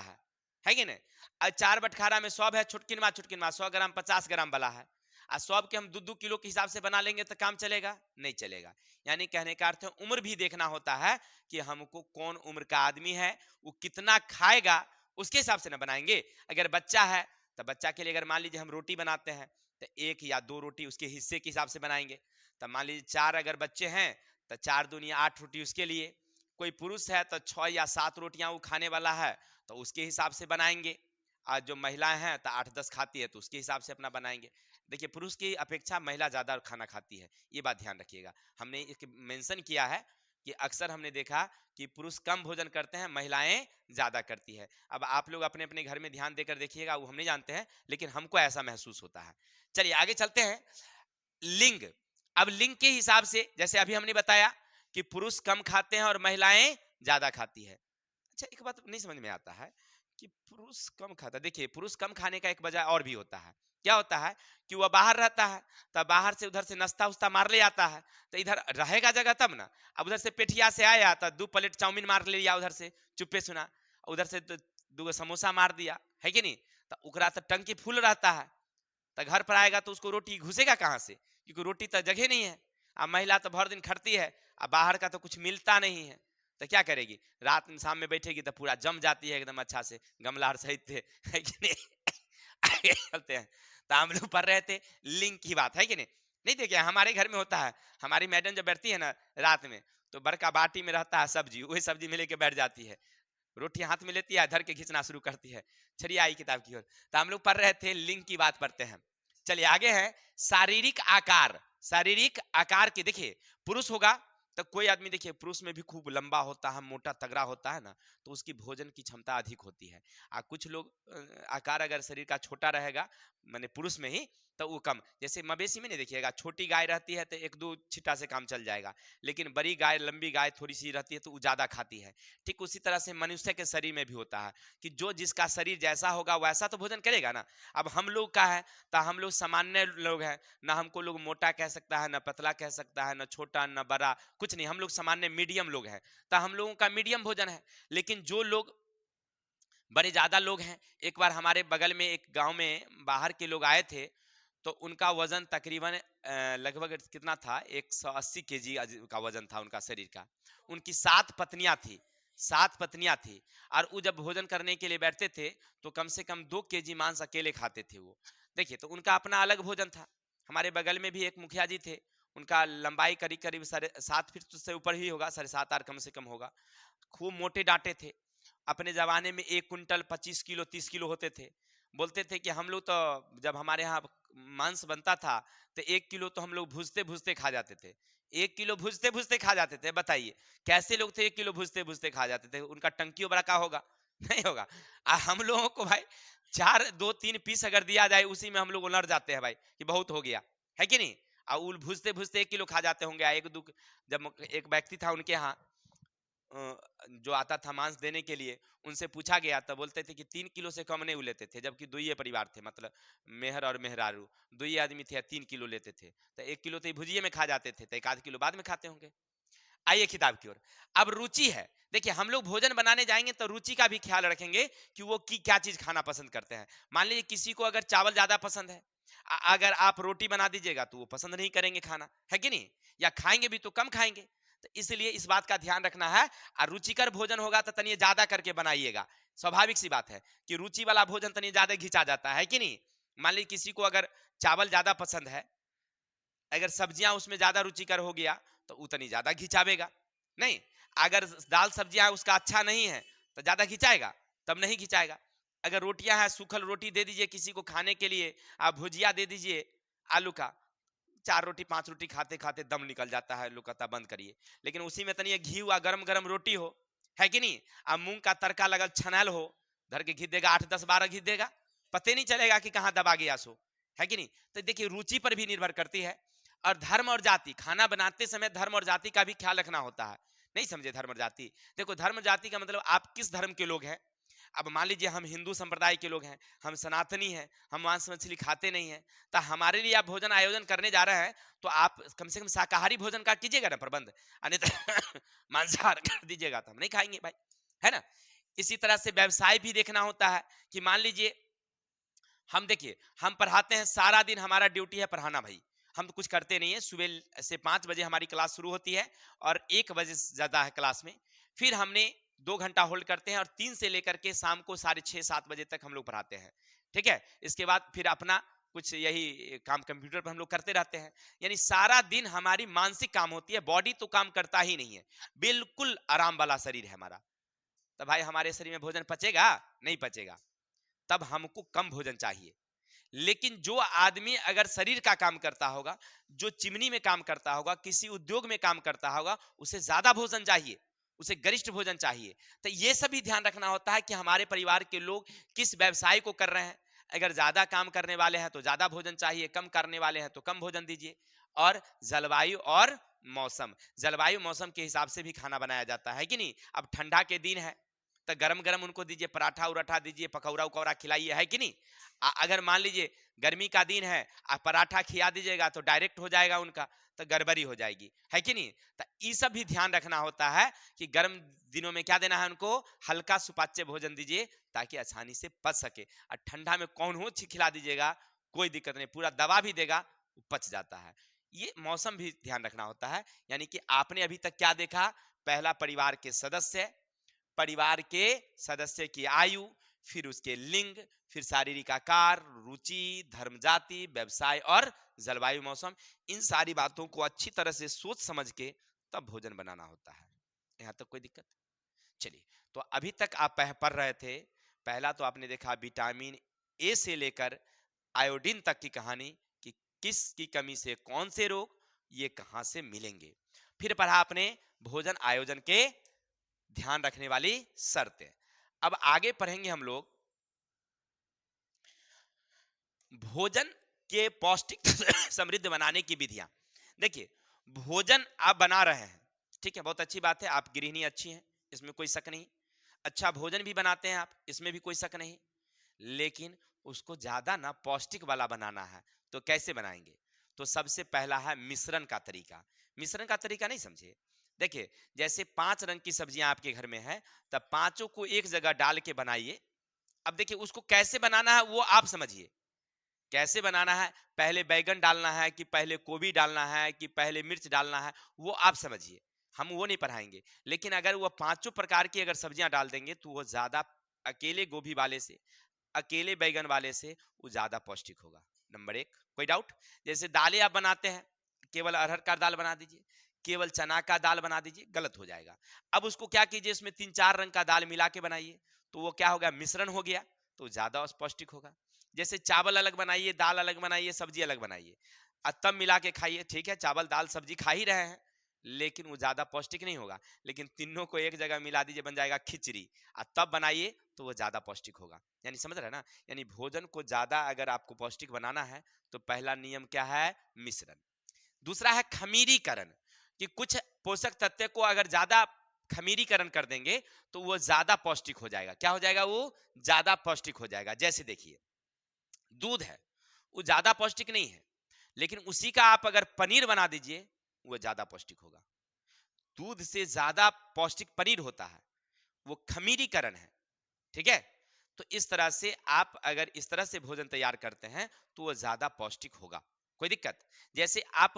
है कि नहीं? 4 बटखारा में सब है छुटकिनमा छुटकिनमा 100 ग्राम 50 ग्राम वाला है, और सब के हम 2-2 किलो के हिसाब से बना लेंगे तो काम चलेगा? नहीं चलेगा। यानी कहने का अर्थ है उम्र भी देखना होता है कि हमको कौन उम्र का आदमी है, वो कितना खाएगा, उसके हिसाब से ना बनाएंगे। अगर बच्चा है तो बच्चा के लिए अगर मान लीजिए हम रोटी बनाते हैं तो 1 या 2 रोटी उसके हिस्से के हिसाब से बनाएंगे। तो मान लीजिए 4 अगर बच्चे हैं तो 4 दूनी 8 रोटी उसके लिए। कोई पुरुष है तो 6 या 7 रोटियां वो खाने वाला है तो उसके हिसाब से बनाएंगे। आज जो महिलाएं हैं तो 8-10 खाती है तो उसके हिसाब से अपना बनाएंगे। देखिए, पुरुष की अपेक्षा महिला ज्यादा खाना खाती है, ये बात ध्यान रखिएगा। हमने एक मेंशन किया है कि अक्सर हमने देखा कि पुरुष कम भोजन करते हैं, महिलाएं ज्यादा करती है। अब आप लोग अपने अपने घर में ध्यान देकर देखिएगा, वो हम नहीं जानते हैं, लेकिन हमको ऐसा महसूस होता है। चलिए आगे चलते हैं। लिंग। अब लिंग के हिसाब से जैसे अभी हमने बताया कि पुरुष कम खाते हैं और महिलाएं ज्यादा खाती है। अच्छा, एक बात नहीं समझ में आता है कि पुरुष कम खाता है। देखिए, पुरुष कम खाने का एक वजह और भी होता है। क्या होता है कि वह बाहर रहता है, तब बाहर से उधर से नाश्ता उस्ता मार ले आता है, तो इधर रहेगा जगह तब ना। अब उधर से पेठिया से आया तो 2 प्लेट चाउमीन मार ले लिया उधर से, चुप्पे सुना। उधर से 2 समोसा मार दिया, है कि नहीं? तो उकरा तो टंकी फुल रहता है, तो घर पर आएगा तो उसको रोटी घुसेगा कहाँ से? क्योंकि रोटी तो जगह नहीं है। अब महिला तो भर दिन खटती है, अब बाहर का तो कुछ मिलता नहीं है, तो क्या करेगी? रात में शाम में बैठेगी तो पूरा जम जाती है एकदम अच्छा से, गमला सहित थे, है कि नहीं? आगे चलते हैं। तो हम लोग पढ़ रहे थे लिंग की बात, है कि नहीं? नहीं देखिए, हमारे घर में होता है, हमारी मैडम जब बैठती है ना रात में, तो बड़का बाटी में रहता है सब्जी, वही सब्जी में लेके बैठ जाती है, रोटी हाथ में लेती है, धर के खींचना शुरू करती है। चलिए आई किताब की ओर। तो हम लोग पढ़ रहे थे लिंग की बात पढ़ते हैं। चलिए आगे है शारीरिक आकार। शारीरिक आकार की देखिए, पुरुष होगा तो कोई आदमी देखिए पुरुष में भी खूब लंबा होता है, मोटा तगड़ा होता है ना, तो उसकी भोजन की क्षमता अधिक होती है। कुछ लोग आकार अगर शरीर का छोटा रहेगा, माने पुरुष में ही, तो वो कम। जैसे मवेशी में नहीं देखिएगा, छोटी गाय रहती है तो 1-2 छिट्टा से काम चल जाएगा, लेकिन बड़ी गाय लंबी गाय थोड़ी सी रहती है तो वो ज्यादा खाती है। ठीक उसी तरह से मनुष्य के शरीर में भी होता है कि जो जिसका शरीर जैसा होगा वैसा तो भोजन करेगा ना। अब हम लोग का है तो हम लोग सामान्य लोग हैं ना, हमको लोग मोटा कह सकता है ना पतला कह सकता है, ना छोटा ना बड़ा, कुछ नहीं, हम लोग सामान्य मीडियम लोग हैं। तो हम लोगों का मीडियम भोजन है। लेकिन जो लोग बड़े ज्यादा लोग हैं, एक बार हमारे बगल में एक गांव में बाहर के लोग आए थे, तो उनका वजन तकरीबन लगभग कितना था, 180 केजी का वजन था उनका शरीर का। उनकी 7 पत्नियां थी, 7 पत्नियां थी। और वो जब भोजन करने के लिए बैठते थे तो कम से कम 2 केजी मांस अकेले खाते थे वो। देखिए, तो उनका अपना अलग भोजन था। हमारे बगल में भी एक मुखिया जी थे, उनका लंबाई करीब करीब 7.5 फीट से ऊपर ही होगा, 7.5-8 कम से कम होगा। खूब मोटे डांटे थे। अपने जमाने में 1 कुंटल 25 किलो 30 किलो होते थे। बोलते थे कि हम लोग तो जब हमारे यहाँ मांस बनता था तो 1 किलो तो हम लोग भूजते भूजते खा जाते थे। 1 किलो भूजते भूजते खा जाते थे। बताइए कैसे लोग थे, 1 किलो भूजते भूजते खा जाते थे? उनका टंकियों बड़ा का होगा? नहीं होगा। हम लोगों को भाई 4 2-3 पीस अगर दिया जाए उसी में हम लोग उलट जाते हैं भाई कि बहुत हो गया, है कि नहीं? उल भूजते भूजते 1 किलो खा जाते होंगे। एक दो जब एक व्यक्ति था उनके यहाँ, जो आता था मांस देने के लिए, उनसे पूछा गया तो बोलते थे कि 3 किलो से कम नहीं वो लेते थे, जबकि 2 ही परिवार थे, मतलब मेहर और मेहरारू 2 ही आदमी थे, 3 किलो लेते थे। तो 1 किलो तो भुजिए में खा जाते थे, तो 1 आध किलो बाद में खाते होंगे। आइए किताब की ओर। अब रुचि है। देखिए, हम लोग भोजन बनाने जाएंगे तो रुचि का भी ख्याल रखेंगे कि वो की क्या चीज खाना पसंद करते हैं। मान लीजिए किसी को अगर चावल ज्यादा पसंद है, अगर आप रोटी बना दीजिएगा तो वो पसंद नहीं करेंगे खाना, है कि नहीं? या खाएंगे भी तो कम खाएंगे। तो इसलिए इस बात का ध्यान रखना है। और रुचिकर भोजन होगा तो तनिए ज्यादा करके बनाइएगा। स्वाभाविक सी बात है कि रुचि वाला भोजन तनिए ज्यादा घिंचा जाता है कि नहीं? मान लीजिए किसी को अगर चावल ज्यादा पसंद है, अगर सब्जियां उसमें ज्यादा रुचिकर हो गया तो उतनी ज्यादा खिंचावेगा। नहीं, अगर दाल सब्जियां उसका अच्छा नहीं है तो ज्यादा खिंचाएगा? तब नहीं खिंचाएगा। अगर रोटियां हैं, सूखल रोटी दे दीजिए किसी को खाने के लिए, आप भुजिया दे दीजिए आलू का, 4 रोटी 5 रोटी खाते खाते दम निकल जाता है, लोग कहता बंद करिए। लेकिन उसी में तनिए घी हुआ, गरम गरम रोटी हो, है कि नहीं? अब मूंग का तड़का लगल छनैल हो, धर के घी देगा, 8 10 12 घी देगा, पते नहीं चलेगा कि कहाँ दबा गया सो, है कि नहीं? तो देखिए रुचि पर भी निर्भर करती है। और धर्म और जाति, खाना बनाते समय धर्म और जाति का भी ख्याल रखना होता है। नहीं समझे धर्म और जाति? देखो धर्म जाति का मतलब आप किस धर्म के लोग हैं। अब मान लीजिए हम हिंदू संप्रदाय के लोग हैं, हम सनातनी हैं, हम मांस मछली खाते नहीं हैं, तो हमारे लिए आप भोजन आयोजन करने जा रहे हैं, तो आप कम से कम शाकाहारी भोजन का कीजिएगा ना प्रबंध, अन्यथा मांसाहार कर दीजिएगा तो हम नहीं खाएंगे भाई, है ना? इसी तरह से व्यवसाय भी देखना होता है कि मान लीजिए हम देखिए हम पढ़ाते हैं, सारा दिन हमारा ड्यूटी है पढ़ाना भाई, हम तो कुछ करते नहीं है। सुबह से 5 बजे हमारी क्लास शुरू होती है और 1 बजे से ज्यादा है क्लास में, फिर हमने 2 घंटा होल्ड करते हैं और 3 से लेकर के शाम को 6:30-7 बजे तक हम लोग पढ़ाते हैं। ठीक है, इसके बाद फिर अपना कुछ यही काम कंप्यूटर पर हम लोग करते रहते हैं। यानी सारा दिन हमारी मानसिक काम होती है, बॉडी तो काम करता ही नहीं है, बिल्कुल आराम वाला शरीर है हमारा। तो भाई हमारे शरीर में भोजन पचेगा? नहीं पचेगा। तब हमको कम भोजन चाहिए। लेकिन जो आदमी अगर शरीर का काम करता होगा, जो चिमनी में काम करता होगा, किसी उद्योग में काम करता होगा, उसे ज्यादा भोजन चाहिए, उसे गरिष्ठ भोजन चाहिए। तो ये सभी ध्यान रखना होता है कि हमारे परिवार के लोग किस व्यवसाय को कर रहे हैं। अगर ज्यादा काम करने वाले हैं तो ज्यादा भोजन चाहिए, कम करने वाले हैं तो कम भोजन दीजिए। और जलवायु और मौसम, जलवायु मौसम के हिसाब से भी खाना बनाया जाता है कि नहीं। अब ठंडा के दिन है तो गरम गरम उनको दीजिए, पराठा उराठा दीजिए, पकौड़ा उकौड़ा खिलाइए, है कि नहीं। अगर मान लीजिए गर्मी का दिन है, आप पराठा खिला दीजिएगा तो डायरेक्ट हो जाएगा उनका, तो गड़बड़ी हो जाएगी, है कि नहीं। तो ये सब भी ध्यान रखना होता है कि गर्म दिनों में क्या देना है उनको, हल्का सुपाच्य भोजन दीजिए ताकि आसानी से पच सके। और ठंडा में कौन हो खिला दीजिएगा, कोई दिक्कत नहीं, पूरा दवा भी देगा, वो पच जाता है। ये मौसम भी ध्यान रखना होता है। यानी कि आपने अभी तक क्या देखा, पहला परिवार के सदस्य, परिवार के सदस्य की आयु, फिर उसके लिंग, फिर शारीरिक आकार, रुचि, धर्म, जाति, व्यवसाय और जलवायु मौसम। इन सारी बातों को अच्छी तरह से सोच समझ के तब भोजन बनाना होता है। यहां तक कोई दिक्कत? चलिए, तो अभी तक आप पढ़ रहे थे, पहला तो आपने देखा विटामिन ए से लेकर आयोडीन तक की कहानी कि किस की कमी से कौन से रोग, ये कहां से मिलेंगे। फिर पढ़ा आपने भोजन आयोजन के ध्यान रखने वाली शर्तें। अब आगे पढ़ेंगे हम लोग भोजन के पौष्टिक समृद्ध बनाने की विधियां। देखिए भोजन आप बना रहे हैं, ठीक है, बहुत अच्छी बात है, आप गृहिणी अच्छी हैं, इसमें कोई शक नहीं। अच्छा भोजन भी बनाते हैं आप, इसमें भी कोई शक नहीं। लेकिन उसको ज्यादा ना पौष्टिक वाला बनाना है, तो कैसे बनाएंगे? तो सबसे पहला है मिश्रण का तरीका। मिश्रण का तरीका नहीं समझे? देखिए जैसे 5 रंग की सब्जियां आपके घर में है, तब पांचों को एक जगह डाल के बनाइए। अब देखिए उसको कैसे बनाना है वो आप समझिए, कैसे बनाना है, पहले बैगन डालना है कि पहले गोभी डालना है कि पहले मिर्च डालना है, वो आप समझिए, हम वो नहीं पढ़ाएंगे। लेकिन अगर वो पांचों प्रकार की अगर सब्जियां डाल देंगे तो वो ज्यादा, अकेले गोभी वाले से, अकेले बैगन वाले से वो ज्यादा पौष्टिक होगा। नंबर एक, कोई डाउट? जैसे दालें आप बनाते हैं, केवल अरहर का दाल बना दीजिए, केवल चना का दाल बना दीजिए, गलत हो जाएगा। अब उसको क्या कीजिए, इसमें 3-4 रंग का दाल मिला के बनाइए, तो वो क्या हो गया, मिश्रण हो गया, तो ज्यादा पौष्टिक होगा। जैसे चावल अलग बनाइए, दाल अलग बनाइए, सब्जी अलग बनाइए, तब मिला के खाइए, ठीक है, चावल दाल सब्जी खा ही रहे हैं, लेकिन वो ज्यादा पौष्टिक नहीं होगा। लेकिन तीनों को एक जगह मिला दीजिए, बन जाएगा खिचड़ी, और तब बनाइए तो वो ज्यादा पौष्टिक होगा। यानी समझ रहे हैं ना, यानी भोजन को ज्यादा अगर आपको पौष्टिक बनाना है तो पहला नियम क्या है, मिश्रण। दूसरा है खमीरीकरण, कि कुछ पोषक तत्व को अगर ज्यादा खमीरीकरण कर देंगे तो वो ज्यादा पौष्टिक हो जाएगा। क्या हो जाएगा, वो ज्यादा पौष्टिक हो जाएगा। जैसे देखिए दूध है, वो ज्यादा पौष्टिक नहीं है, लेकिन उसी का आप अगर पनीर बना दीजिए वो ज्यादा पौष्टिक होगा। दूध से ज्यादा पौष्टिक पनीर होता है, वो खमीरीकरण है, ठीक है। तो इस तरह से आप अगर इस तरह से भोजन तैयार करते हैं तो वो ज्यादा पौष्टिक होगा। कोई दिक्कत? जैसे आप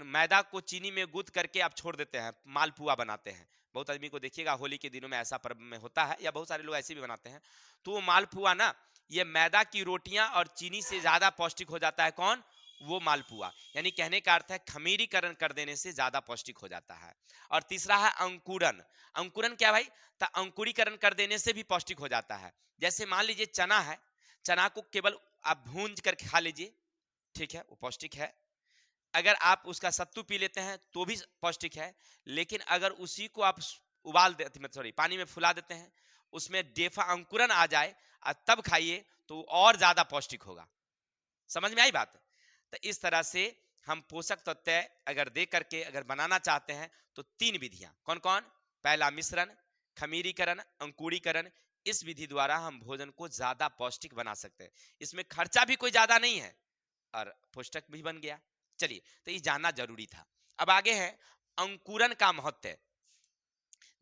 मैदा को चीनी में गूंथ करके आप छोड़ देते हैं, मालपुआ बनाते हैं, बहुत आदमी को देखिएगा होली के दिनों में ऐसा पर्व में होता है, या बहुत सारे लोग ऐसे भी बनाते हैं। तो वो मालपुआ ना, ये मैदा की रोटियां और चीनी से ज्यादा पौष्टिक हो जाता है। कौन? वो मालपुआ। यानी कहने का अर्थ है खमीरीकरण कर देने से ज्यादा पौष्टिक हो जाता है। और तीसरा है अंकुरन। अंकुरन क्या भाई? तो अंकुरीकरण कर देने से भी पौष्टिक हो जाता है। जैसे मान लीजिए चना है, चना को केवल आप भूंज कर खा लीजिए, ठीक है, वो पौष्टिक है। अगर आप उसका सत्तू पी लेते हैं तो भी पौष्टिक है। लेकिन अगर उसी को आप उबाल देते, सॉरी, पानी में फुला देते हैं, उसमें डेफा अंकुरन आ जाए और तब खाइए तो वो और ज्यादा पौष्टिक होगा। समझ में आई बात? तो इस तरह से हम पोषक तत्व अगर दे करके अगर बनाना चाहते हैं तो 3 विधियां कौन कौन? पहला मिश्रण, खमीरीकरण, अंकुरीकरण। इस विधि द्वारा हम भोजन को ज्यादा पौष्टिक बना सकते हैं। इसमें खर्चा भी कोई ज्यादा नहीं है और पौष्टिक भी बन गया। चलिए, तो ये जानना जरूरी था। अब आगे है अंकुरन का महत्व।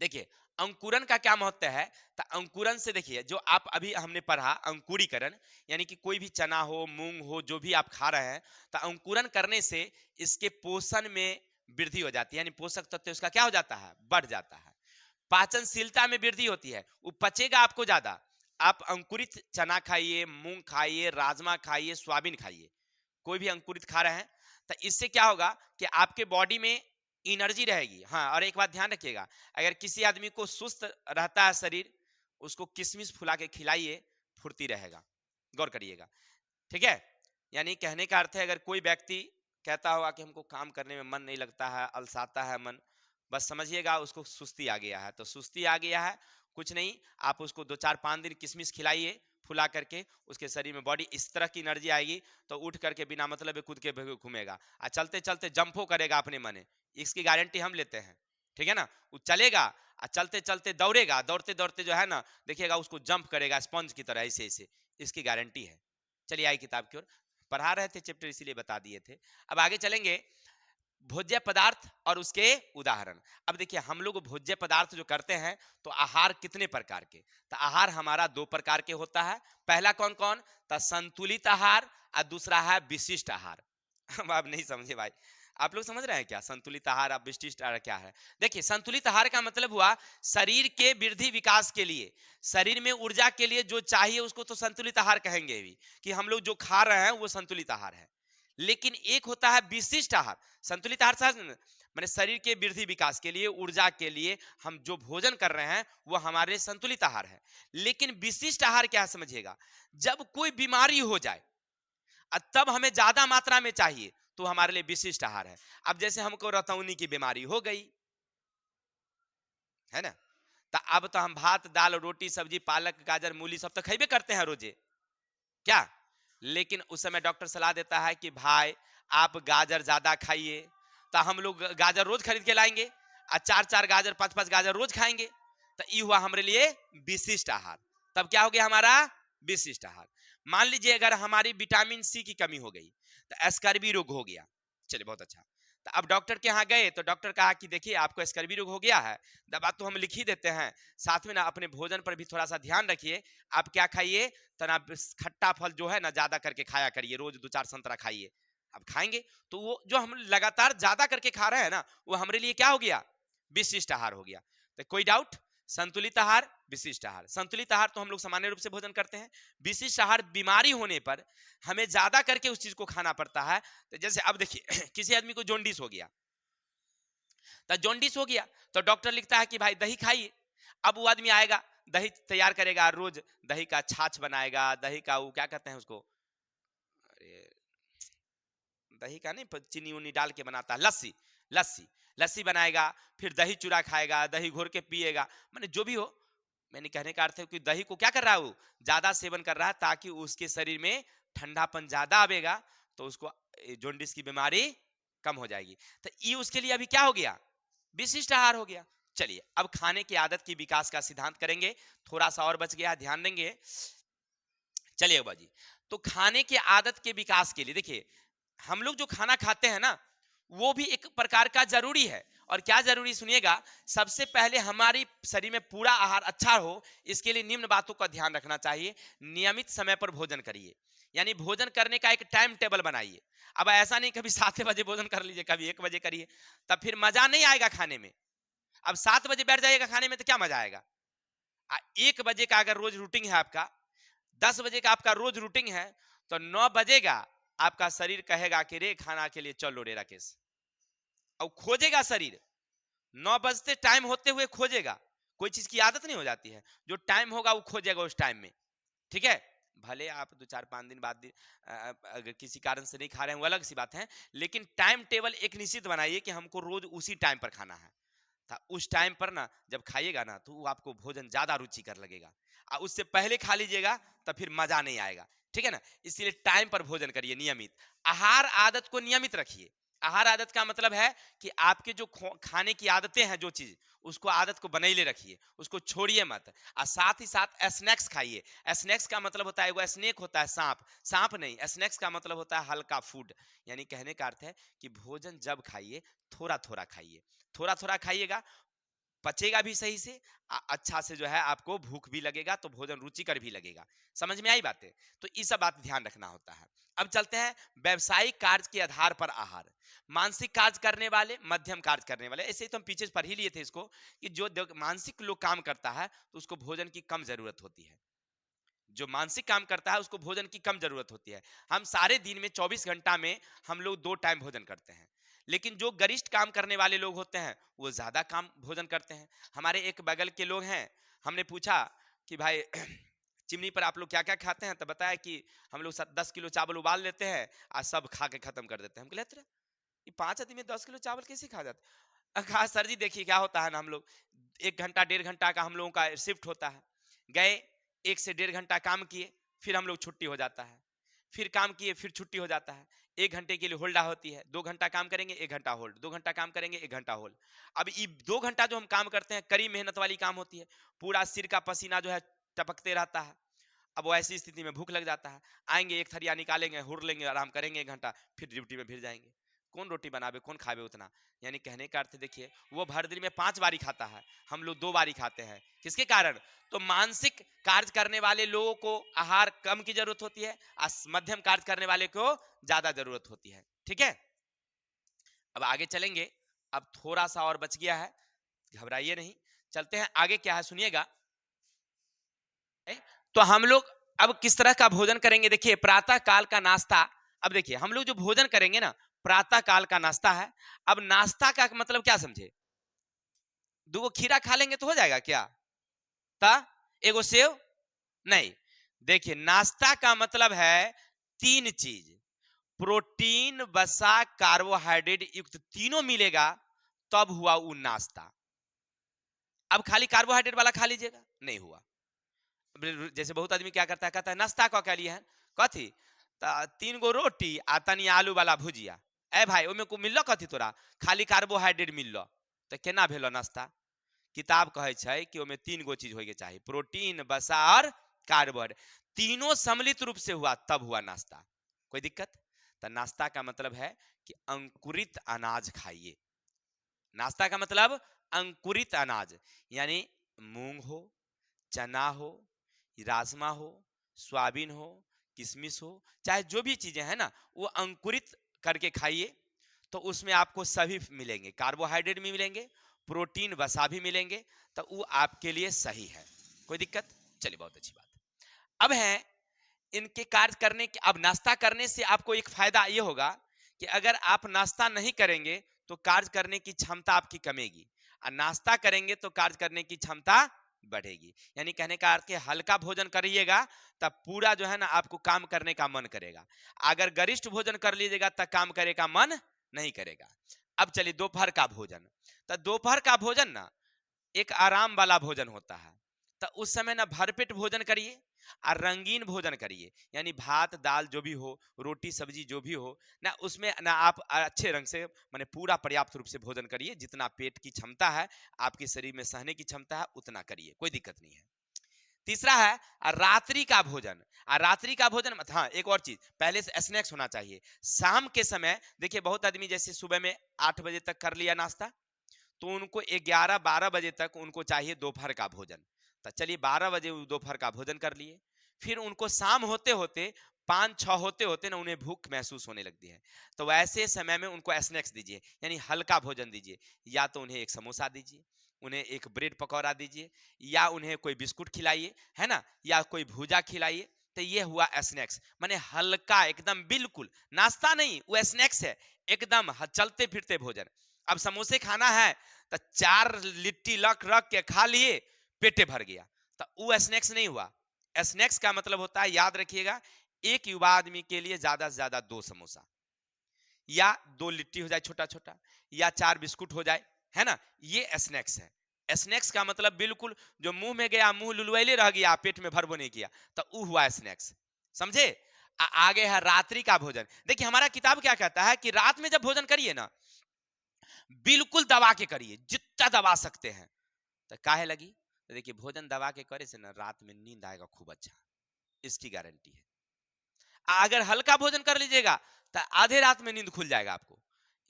देखिए, अंकुरन का क्या महत्व है? तो अंकुरन से देखिए, जो आप अभी हमने पढ़ा अंकुरीकरण, यानी कि कोई भी चना हो, मूंग हो, जो भी आप खा रहे हैं, तो अंकुरन करने से इसके पोषण में वृद्धि हो जाती है, यानी पोषक तत्व उसका क्या हो जाता है? बढ़ जाता है। पाचनशीलता में वृद्धि होती है, वो पचेगा आपको ज्यादा। आप अंकुरित चना खाइए, मूंग खाइए, राजमा खाइए, सोयाबीन खाइए, कोई भी अंकुरित खा रहे हैं, तो इससे क्या होगा कि आपके बॉडी में एनर्जी रहेगी। हाँ, और एक बात ध्यान रखिएगा, अगर किसी आदमी को सुस्त रहता है शरीर, उसको किशमिश फुला के खिलाइए, फुर्ती रहेगा। गौर करिएगा, ठीक है? यानी कहने का अर्थ है, अगर कोई व्यक्ति कहता होगा कि हमको काम करने में मन नहीं लगता है, अलसाता है मन, बस समझिएगा उसको सुस्ती आ गया है। तो सुस्ती आ गया है, कुछ नहीं, आप उसको 2 4 5 दिन किशमिश खिलाइए फुला करके, उसके शरीर में बॉडी इस तरह की एनर्जी आएगी, तो उठ करके बिना मतलब कूद के घूमेगा और चलते चलते जंपो करेगा अपने मने। इसकी गारंटी हम लेते हैं, ठीक है ना? वो चलेगा और चलते चलते दौड़ेगा, दौड़ते दौड़ते जो है ना, देखिएगा उसको जंप करेगा स्पंज की तरह, ऐसे ऐसे। इसकी गारंटी है। चलिए आई किताब की ओर, पढ़ा रहे थे चैप्टर इसीलिए बता दिए थे। अब आगे चलेंगे, भोज्य पदार्थ और उसके उदाहरण। अब देखिए, हम लोग भोज्य पदार्थ जो करते हैं, तो आहार कितने प्रकार के? तो आहार हमारा 2 प्रकार के होता है। पहला कौन कौन? तो संतुलित आहार और दूसरा है विशिष्ट आहार। अब आप नहीं समझे भाई, आप लोग समझ रहे हैं क्या संतुलित आहार और विशिष्ट आहार क्या है? देखिए, संतुलित आहार का मतलब हुआ शरीर के वृद्धि विकास के लिए, शरीर में ऊर्जा के लिए जो चाहिए उसको तो संतुलित आहार कहेंगे भी, कि हम लोग जो खा रहे हैं वो संतुलित आहार है। लेकिन एक होता है विशिष्ट आहार। संतुलित आहार मैंने शरीर के वृद्धि विकास के लिए, ऊर्जा के लिए हम जो भोजन कर रहे हैं वो हमारे संतुलित आहार है। लेकिन विशिष्ट आहार क्या है समझिएगा, जब कोई बीमारी हो जाए तब हमें ज्यादा मात्रा में चाहिए, तो हमारे लिए विशिष्ट आहार है। अब जैसे हमको रतौनी की बीमारी हो गई है ना, तो अब तो हम भात दाल रोटी सब्जी पालक गाजर मूली सब तो खाइबे करते हैं रोजे, क्या? लेकिन उस समय डॉक्टर सलाह देता है कि भाई आप गाजर ज्यादा खाइए, तो हम लोग गाजर रोज खरीद के लाएंगे और 4 4 गाजर 5 5 गाजर रोज खाएंगे। तो ये हुआ हमारे लिए विशिष्ट आहार। तब क्या हो गया हमारा? विशिष्ट आहार। मान लीजिए अगर हमारी विटामिन सी की कमी हो गई, तो स्कर्वी रोग हो गया। चलिए, बहुत अच्छा। तो अब डॉक्टर के यहाँ गए तो डॉक्टर कहा कि देखिए आपको स्कर्वी रोग हो गया है, दवा तो हम लिख ही देते हैं, साथ में ना अपने भोजन पर भी थोड़ा सा ध्यान रखिए। आप क्या खाइए, तो ना खट्टा फल जो है ना ज्यादा करके खाया करिए, रोज 2 4 संतरा खाइए। अब खाएंगे तो वो जो हम लगातार ज्यादा करके खा रहे हैं ना, वो हमारे लिए क्या हो गया? विशिष्ट आहार हो गया। तो कोई डाउट? संतुलित आहार, विशिष्ट आहार। संतुलित आहार तो हम लोग सामान्य रूप से भोजन करते हैं। विशिष्ट आहार बीमारी होने पर हमें ज्यादा करके उस चीज को खाना पड़ता है। तो जैसे अब देखिए किसी आदमी को जॉन्डिस हो गया, तो जॉन्डिस हो गया तो डॉक्टर लिखता है कि भाई दही खाइए। अब वो आदमी आएगा, दही तैयार करेगा, रोज दही का छाछ बनाएगा, दही का वो क्या कहते हैं उसको, अरे दही का नहीं, चीनी उनी डाल के बनाता है, लस्सी। लस्सी लस्सी बनाएगा, फिर दही चूड़ा खाएगा, दही घोर के पिएगा। मैंने जो भी हो, मैंने कहने का अर्थ है कि दही को क्या कर रहा है, वो ज्यादा सेवन कर रहा है ताकि उसके शरीर में ठंडापन ज्यादा आवेगा, तो उसको जॉन्डिस की बीमारी कम हो जाएगी। तो ये उसके लिए अभी क्या हो गया? विशिष्ट आहार हो गया। चलिए, अब खाने की आदत की विकास का सिद्धांत करेंगे। थोड़ा सा और बच गया, ध्यान देंगे। चलिए बाजी, तो खाने की आदत के विकास के लिए देखिए, हम लोग जो खाना खाते हैं ना, वो भी एक प्रकार का जरूरी है। और क्या जरूरी सुनिएगा, सबसे पहले हमारी शरीर में पूरा आहार अच्छा हो, इसके लिए निम्न बातों का ध्यान रखना चाहिए। नियमित समय पर भोजन करिए, यानी भोजन करने का एक टाइम टेबल बनाइए। अब ऐसा नहीं कभी 7 बजे भोजन कर लीजिए, कभी 1 बजे करिए, तब फिर मजा नहीं आएगा खाने में। अब 7 बजे बैठ जाइएगा खाने में तो क्या मजा आएगा? 1 बजे का अगर रोज रूटीन है आपका, 10 बजे का आपका रोज रूटीन है, तो 9 बजेगा आपका शरीर कहेगा कि रे खाना के लिए चलो रे राकेश, और खोजेगा शरीर। 9 बजते टाइम होते हुए खोजेगा। कोई चीज की आदत नहीं हो जाती है, जो टाइम होगा वो खोजेगा उस टाइम में, ठीक है? भले आप 2 4 5 दिन बाद अगर किसी कारण से नहीं खा रहे हैं वो अलग सी बात है, लेकिन टाइम टेबल एक निश्चित बनाइए कि हमको रोज उसी टाइम पर खाना है। था उस टाइम पर ना जब खाइएगा ना, तो वो आपको भोजन ज्यादा रुचिकर लगेगा। उससे पहले खा लीजिएगा तो फिर मजा नहीं आएगा। ठीक है ना। इसीलिए टाइम पर भोजन करिए, नियमित आहार आदत को नियमित रखिए। आहार आदत का मतलब है कि आपके जो खाने की आदतें हैं, जो चीज, उसको आदत को बनैले रखिए, उसको छोड़िए मत। और साथ ही साथ स्नैक्स खाइए। स्नैक्स का मतलब होता है, वो स्नेक होता है, सांप। सांप नहीं, स्नैक्स का मतलब होता है हल्का फूड। यानी कहने का अर्थ है कि भोजन जब खाइए, थोड़ा थोड़ा खाइए। थोड़ा थोड़ा खाइएगा, पचेगा भी सही से, अच्छा से जो है आपको भूख भी लगेगा, तो भोजन रुचिकर भी लगेगा। समझ में आई बातें? तो ये सब बात ध्यान रखना होता है। अब चलते हैं व्यवसायिक कार्य के आधार पर आहार। मानसिक कार्य करने वाले, मध्यम कार्य करने वाले, ऐसे ही तो हम पीछे पढ़ ही लिए थे इसको, कि जो मानसिक लोग काम करता है तो उसको भोजन की कम जरूरत होती है। जो मानसिक काम करता है उसको भोजन की कम जरूरत होती है। हम सारे दिन में 24 घंटा में हम लोग 2 टाइम भोजन करते हैं। लेकिन जो गरिष्ठ काम करने वाले लोग होते हैं वो ज्यादा काम भोजन करते हैं। हमारे एक बगल के लोग हैं, हमने पूछा कि भाई चिमनी पर आप लोग क्या क्या खाते हैं, तो बताया कि हम लोग 10 किलो चावल उबाल लेते हैं और सब खा के खत्म कर देते हैं। हम कहते ये 5 आदमी में 10 किलो चावल कैसे खा जाते? कहा सर जी देखिए क्या होता है ना, हम लोग 1 घंटा 1.5 घंटा का हम लोगों का शिफ्ट होता है। गए, 1 से 1.5 घंटा काम किए, फिर हम लोग छुट्टी हो जाता है। फिर काम किए, फिर छुट्टी हो जाता है। 1 घंटे के लिए होल्डा होती है, 2 घंटा काम करेंगे, 1 घंटा होल्ड, 2 घंटा काम करेंगे, 1 घंटा होल्ड। अब ये 2 घंटा जो हम काम करते हैं, कड़ी मेहनत वाली काम होती है। पूरा सिर का पसीना जो है टपकते रहता है। अब वो ऐसी स्थिति में भूख लग जाता है। आएंगे, एक थरिया निकालेंगे, हुर लेंगे, आराम करेंगे 1 घंटा, फिर ड्यूटी में फिर जाएंगे। कौन रोटी बनावे, कौन खावे उतना? यानी कहने का अर्थ देखिए, वो भर दिन में 5 बारी खाता है, हम लोग 2 बारी खाते हैं। किसके कारण? तो मानसिक कार्य करने वाले लोगों को आहार कम की जरूरत होती है, और मध्यम कार्य करने वाले को ज्यादा जरूरत होती है। ठीक है, अब आगे चलेंगे। अब थोड़ा सा और बच गया है, घबराइए नहीं। चलते हैं आगे, क्या है सुनिएगा। तो हम लोग अब किस तरह का भोजन करेंगे? देखिए, प्रातः काल का नाश्ता। अब देखिए, हम लोग जो भोजन करेंगे ना, प्रातः काल का नाश्ता है। अब नाश्ता का मतलब क्या समझे? 2 खीरा खा लेंगे तो हो जाएगा क्या? ता एगो सेव नहीं। देखिए, नाश्ता का मतलब है 3 चीज: प्रोटीन, वसा, कार्बोहाइड्रेट युक्त तीनों मिलेगा, तब हुआ वो नाश्ता। अब खाली कार्बोहाइड्रेट वाला खा लीजिएगा, नहीं हुआ। जैसे बहुत आदमी क्या करता है, कहता है नाश्ता क्या लिए है, कथी? 3 गो रोटी आ तनी आलू वाला भुजिया। ए भाई, ओमे को मिललो कथी तोरा? खाली कार्बोहाइड्रेट मिललो, तो केना भेलो नाश्ता? किताब कहे छै कि ओमे 3 गो चीज होके चाहिए: प्रोटीन, वसा और कार्बोहाइड्रेट। तीनों सम्मिलित रूप से हुआ, तब हुआ नाश्ता। कोई दिक्कत? तो नाश्ता का मतलब है कि अंकुरित अनाज खाइए। नाश्ता का मतलब अंकुरित अनाज, यानी मूंग हो, चना हो, राजमा हो, सोयाबीन हो, किशमिश हो, चाहे जो भी चीजें हैं ना, वो अंकुरित करके खाइए। तो उसमें आपको सभी मिलेंगे, कार्बोहाइड्रेट भी मिलेंगे, प्रोटीन वसा भी मिलेंगे, तो वो आपके लिए सही है। कोई दिक्कत? चलिए, बहुत अच्छी बात। अब है इनके कार्य करने के। अब नाश्ता करने से आपको एक फायदा ये होगा कि अगर आप नाश्ता नहीं करेंगे तो कार्य करने की क्षमता आपकी कमेगी, और नाश्ता करेंगे तो कार्य करने की क्षमता बढ़ेगी। यानी कहने का अर्थ है, हल्का भोजन करिएगा तब पूरा जो है ना आपको काम करने का मन करेगा। अगर गरिष्ठ भोजन कर लीजिएगा तब काम करे का मन नहीं करेगा। अब चलिए दोपहर का भोजन। तो दोपहर का भोजन ना एक आराम वाला भोजन होता है। तो उस समय ना भरपेट भोजन करिए और रंगीन भोजन करिए, यानी भात दाल जो भी हो, रोटी सब्जी जो भी हो ना, उसमें ना आप अच्छे रंग से माने पूरा पर्याप्त रूप से भोजन करिए। जितना पेट की क्षमता है, आपके शरीर में सहने की क्षमता है, उतना करिए, कोई दिक्कत नहीं है। तीसरा है रात्रि का भोजन। और रात्रि का भोजन हाँ, एक और चीज, पहले से स्नैक्स होना चाहिए। शाम के समय देखिए, बहुत आदमी जैसे सुबह में 8 बजे तक कर लिया नाश्ता, तो उनको 11-12 बजे तक उनको चाहिए दोपहर का भोजन। तो चलिए 12 बजे दोपहर का भोजन कर लिए। फिर उनको शाम होते होते 5-6 होते होते ना उन्हें भूख महसूस होने लगती है। तो वैसे समय में उनको स्नैक्स दीजिए, यानी हल्का भोजन दीजिए। या तो उन्हें एक समोसा दीजिए, उन्हें एक ब्रेड पकौड़ा दीजिए, या उन्हें कोई बिस्कुट खिलाइए, है ना, या कोई भूजा खिलाइए। तो ये हुआ स्नैक्स, माने हल्का एकदम, बिल्कुल नाश्ता नहीं, वो स्नैक्स है, एकदम चलते फिरते भोजन। अब समोसे खाना है तो 4 लिट्टी रख रख के खा लिए, पेटे भर गया, तो वो स्नैक्स नहीं हुआ। स्नैक्स का मतलब होता है, याद रखिएगा, एक युवा आदमी के लिए ज्यादा से ज्यादा 2 समोसा, या 2 लिट्टी हो जाए छोटा छोटा, या 4 बिस्कुट हो जाए, है ना, ये स्नैक्स है। स्नैक्स का मतलब बिल्कुल जो मुंह में गया, मुंह लुलवैले रह गया, पेट में भरबो नहीं किया, तो वो हुआ स्नैक्स। समझे? आगे है रात्रि का भोजन। देखिए हमारा किताब क्या कहता है कि रात में जब भोजन करिए ना, बिल्कुल दबा के करिए, जितना दबा सकते हैं। तो काहे लगी? तो देखिए भोजन दबा के करे से ना रात में नींद आएगा खूब अच्छा, इसकी गारंटी है। अगर हल्का भोजन कर लीजिएगा तो आधे रात में नींद खुल जाएगा आपको।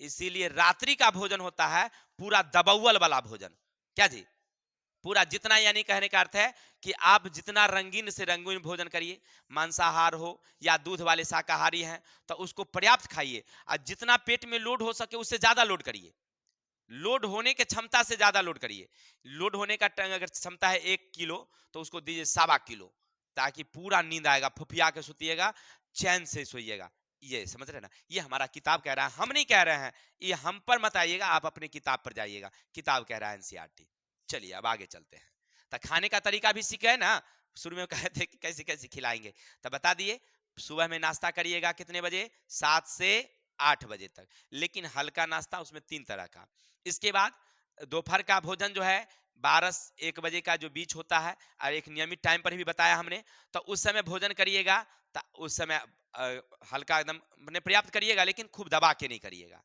इसीलिए रात्रि का भोजन होता है पूरा दबौल वाला भोजन। क्या जी? पूरा जितना, यानी कहने का अर्थ है कि आप जितना रंगीन से रंगीन भोजन करिए, मांसाहार हो या दूध वाले शाकाहारी हैं तो उसको पर्याप्त खाइए, और जितना पेट में लोड हो सके उससे ज्यादा लोड करिए। लोड होने के क्षमता से ज्यादा लोड करिए। लोड होने का अगर क्षमता है 1 किलो तो उसको दीजिए 1.25 किलो, ताकि पूरा नींद आएगा, फुफिया के सुतिएगा, चैन से सोइएगा। ये समझ रहे ना? ये हमारा किताब कह रहा है, हम नहीं कह रहे हैं। ये हम पर मत आइएगा, आप अपने किताब पर जाइएगा, किताब कह रहा है एनसीईआरटी। चलिए अब आगे चलते हैं। तो खाने का तरीका भी सीखे ना, शुरू में कहे थे कि कैसे कैसे खिलाएंगे, तो बता दिए। सुबह में नाश्ता करिएगा कितने बजे? 7 से 8 बजे तक, लेकिन हल्का नाश्ता, उसमें 3 तरह का। इसके बाद दोपहर का भोजन जो है 12 से 1 बजे का जो बीच होता है, और एक नियमित टाइम पर भी बताया हमने, तो उस समय भोजन करिएगा। तो उस समय हल्का एकदम मैंने पर्याप्त करिएगा, लेकिन खूब दबा के नहीं करिएगा।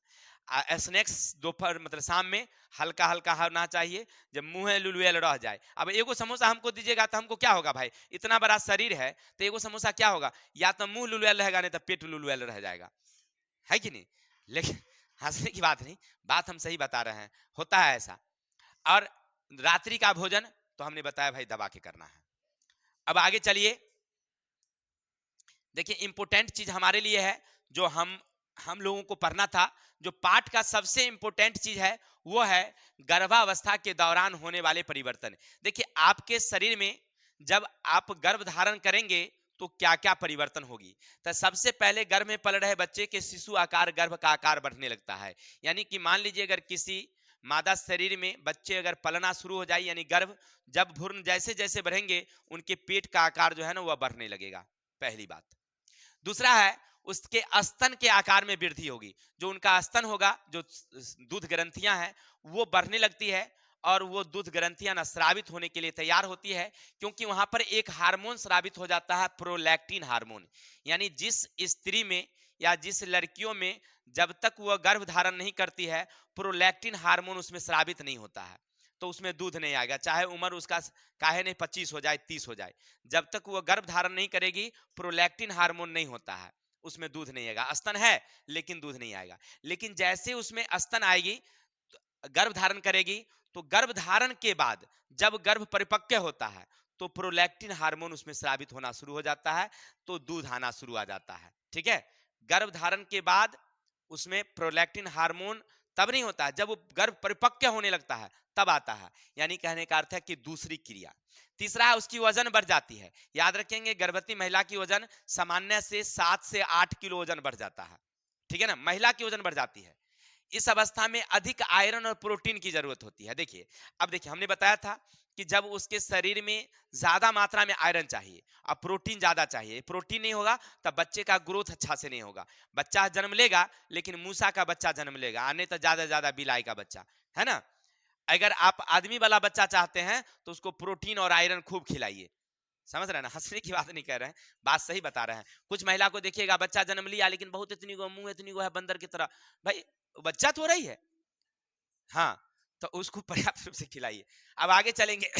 स्नैक्स दोपहर मतलब शाम में हल्का हल्का होना चाहिए, जब मुंह लुलुएल रह जाए। अब एगो समोसा हमको दीजिएगा तो हमको क्या होगा भाई? इतना बड़ा शरीर है तो एगो समोसा क्या होगा? या तो मुंह लुलुएल रहेगा, नहीं तो पेट लुलुएल रह जाएगा, है कि नहीं? लेकिन हंसने की बात नहीं, बात हम सही बता रहे हैं, होता है ऐसा। और रात्रि का भोजन तो हमने बताया भाई दबा के करना है। अब आगे चलिए, देखिए इंपोर्टेंट चीज हमारे लिए है जो हम लोगों को पढ़ना था। जो पाठ का सबसे इंपोर्टेंट चीज है वो है गर्भावस्था के दौरान होने वाले परिवर्तन। देखिए आपके शरीर में जब आप गर्भ धारण करेंगे तो क्या क्या परिवर्तन होगी। तो सबसे पहले गर्भ में पल रहे बच्चे के शिशु आकार, गर्भ का आकार बढ़ने लगता है। यानी कि मान लीजिए अगर किसी मादा शरीर में बच्चे अगर पलना शुरू हो जाए, यानी गर्भ जब भ्रूण जैसे जैसे बढ़ेंगे उनके पेट का आकार जो है ना वह बढ़ने लगेगा, पहली बात। दूसरा है उसके स्तन के आकार में वृद्धि होगी। जो उनका स्तन होगा, जो दूध ग्रंथियां हैं वो बढ़ने लगती है, और वो दूध ग्रंथियां ना स्रावित होने के लिए तैयार होती है, क्योंकि वहां पर एक हार्मोन स्रावित हो जाता है, प्रोलैक्टिन हार्मोन। यानी जिस स्त्री में या जिस लड़कियों में जब तक वह गर्भ धारण नहीं करती है, प्रोलैक्टिन हार्मोन उसमें स्रावित नहीं होता है, तो उसमें दूध नहीं आएगा, चाहे उम्र उसका काहे नहीं 25 हो जाए, 30 हो जाए। जब तक वो गर्भ धारण नहीं करेगी, प्रोलैक्टिन हार्मोन नहीं होता है, उसमें दूध नहीं आएगा। स्तन है लेकिन दूध नहीं आएगा। लेकिन जैसे उसमें स्तन आएगी, गर्भ धारण करेगी, तो गर्भ धारण के बाद जब गर्भ परिपक्व होता है तो प्रोलैक्टिन हार्मोन उसमें स्रावित होना शुरू हो जाता है, तो दूध आना शुरू आ जाता है। ठीक है? गर्भ धारण के बाद उसमें प्रोलैक्टिन हार्मोन तब नहीं होता है, जब वो गर्भ परिपक्व होने लगता है तब आता है। यानी कहने का अर्थ है कि दूसरी क्रिया। तीसरा है उसकी वजन बढ़ जाती है। याद रखेंगे गर्भवती महिला की वजन सामान्य से 7 से 8 किलो वजन बढ़ जाता है। ठीक है ना? महिला की वजन बढ़ जाती है। इस अवस्था में अधिक आयरन और प्रोटीन की जरूरत होती है। देखिए अब देखिए हमने बताया था कि जब उसके शरीर में ज्यादा मात्रा में आयरन चाहिए और प्रोटीन ज्यादा चाहिए, प्रोटीन नहीं होगा तब बच्चे का ग्रोथ अच्छा से नहीं होगा। बच्चा जन्म लेगा लेकिन मूसा का बच्चा जन्म लेगा, आने तो ज्यादा ज्यादा बिलाई का बच्चा, है ना? अगर आप आदमी वाला बच्चा चाहते हैं तो उसको प्रोटीन और आयरन खूब खिलाइए। समझ रहे हैं ना? हंसने की बात नहीं कर रहे हैं, बात सही बता रहे हैं। कुछ महिला को देखिएगा बच्चा जन्म लिया लेकिन बहुत इतनी को मुंह इतनी को है बंदर की तरह, भाई बच्चा तो रही है। हाँ, तो उसको पर्याप्त रूप से खिलाइए। अब आगे चलेंगे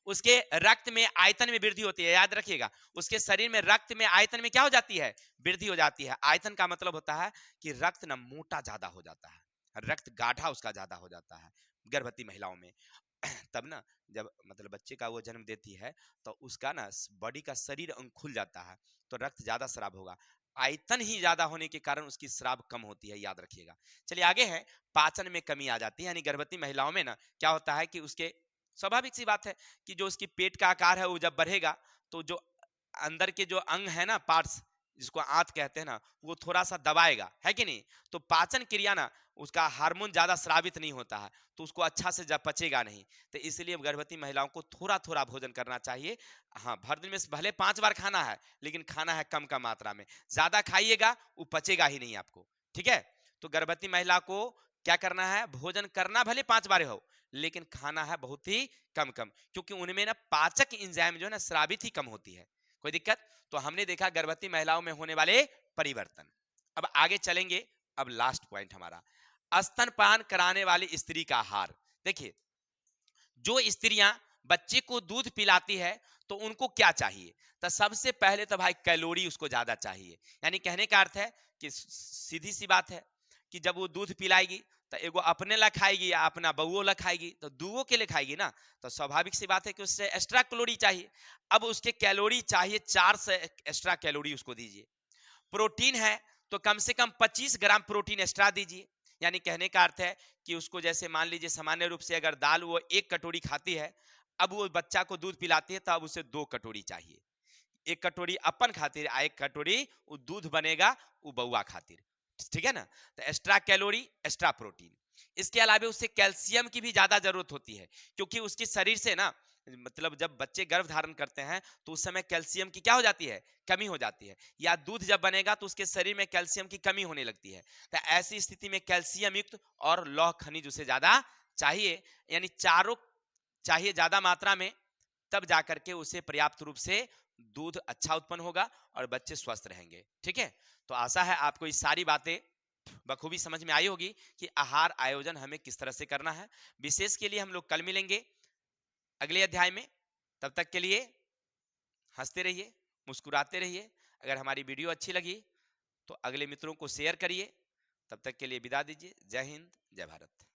उसके रक्त में आयतन में वृद्धि होती है। याद रखिएगा उसके शरीर में रक्त में आयतन में क्या हो जाती है? वृद्धि हो जाती है। आयतन का मतलब होता है कि रक्त ना मोटा ज्यादा हो जाता है, रक्त गाढ़ा उसका ज्यादा हो जाता है गर्भवती महिलाओं में। तब ना जब मतलब बच्चे का वो जन्म देती है तो उसका ना बॉडी का शरीर अंग खुल जाता है, तो रक्त ज्यादा स्राव होगा। आयतन ही ज्यादा होने के कारण उसकी स्राव कम होती है, याद रखिएगा। चलिए आगे है, पाचन में कमी आ जाती है। यानी गर्भवती महिलाओं में ना क्या होता है कि उसके स्वाभाविक सी बात है कि जो उसकी पेट का आकार है वो जब बढ़ेगा तो जो अंदर के जो अंग है ना, पार्ट्स जिसको आंत कहते हैं ना, वो थोड़ा सा दबाएगा, है कि नहीं? तो पाचन क्रिया ना उसका हार्मोन ज्यादा स्रावित नहीं होता है, तो उसको अच्छा से जब पचेगा नहीं। तो इसलिए गर्भवती महिलाओं को थोड़ा थोड़ा भोजन करना चाहिए। हाँ, भर दिन में भले 5 बार खाना है लेकिन खाना है कम कम मात्रा में। ज्यादा खाइएगा वो पचेगा ही नहीं आपको। ठीक है? तो गर्भवती महिला को क्या करना है? भोजन करना भले 5 बार हो लेकिन खाना है बहुत ही कम कम, क्योंकि उनमें ना पाचक एंजाइम जो है ना स्रावित ही कम होती है। कोई दिक्कत? तो हमने देखा गर्भवती महिलाओं में होने वाले परिवर्तन। अब आगे चलेंगे। अब लास्ट पॉइंट हमारा, स्तनपान कराने वाली स्त्री का आहार। देखिए, जो स्त्रियां बच्चे को दूध पिलाती है तो उनको क्या चाहिए? तो सबसे पहले तो भाई कैलोरी उसको ज्यादा चाहिए। यानी कहने का अर्थ है कि सीधी सी बात है कि जब वो दूध पिलाएगी तो एगो अपने ला खाएगी या अपना बउओ ला खाएगी, तो दुओ के लिए खाएगी ना। तो स्वाभाविक सी बात है कि उससे एक्स्ट्रा कैलोरी चाहिए। अब उसके कैलोरी चाहिए 4 से एक्स्ट्रा कैलोरी उसको दीजिए। प्रोटीन है तो कम से कम 25 ग्राम प्रोटीन एक्स्ट्रा दीजिए। यानी कहने का अर्थ है कि उसको जैसे मान लीजिए सामान्य रूप से अगर दाल वो 1 कटोरी खाती है, अब वो बच्चा को दूध पिलाती है तो अब उसे 2 कटोरी चाहिए। 1 कटोरी अपन खातिर आ 1 कटोरी वो दूध बनेगा वो बउआ खातिर। ठीक है ना? तो एक्स्ट्रा कैलोरी, एक्स्ट्रा प्रोटीन। इसके अलावा उससे कैल्शियम की भी ज्यादा जरूरत होती है, क्योंकि उसके शरीर से ना, मतलब जब बच्चे गर्भ धारण करते हैं तो उस समय कैल्शियम की क्या हो जाती है? कमी हो जाती है। या दूध जब बनेगा तो उसके शरीर में कैल्शियम की कमी होने लगती है। तो ऐसी स्थिति में कैल्शियम युक्त और लौह खनिज उसे ज्यादा चाहिए। यानी चारों चाहिए ज्यादा मात्रा में, तब जाकर के उसे पर्याप्त रूप से दूध अच्छा उत्पन्न होगा और बच्चे स्वस्थ रहेंगे। ठीक है? तो आशा है आपको ये सारी बातें बखूबी समझ में आई होगी कि आहार आयोजन हमें किस तरह से करना है। विशेष के लिए हम लोग कल मिलेंगे अगले अध्याय में। तब तक के लिए हंसते रहिए, मुस्कुराते रहिए। अगर हमारी वीडियो अच्छी लगी तो अगले मित्रों को शेयर करिए। तब तक के लिए विदा दीजिए। जय हिंद, जय भारत।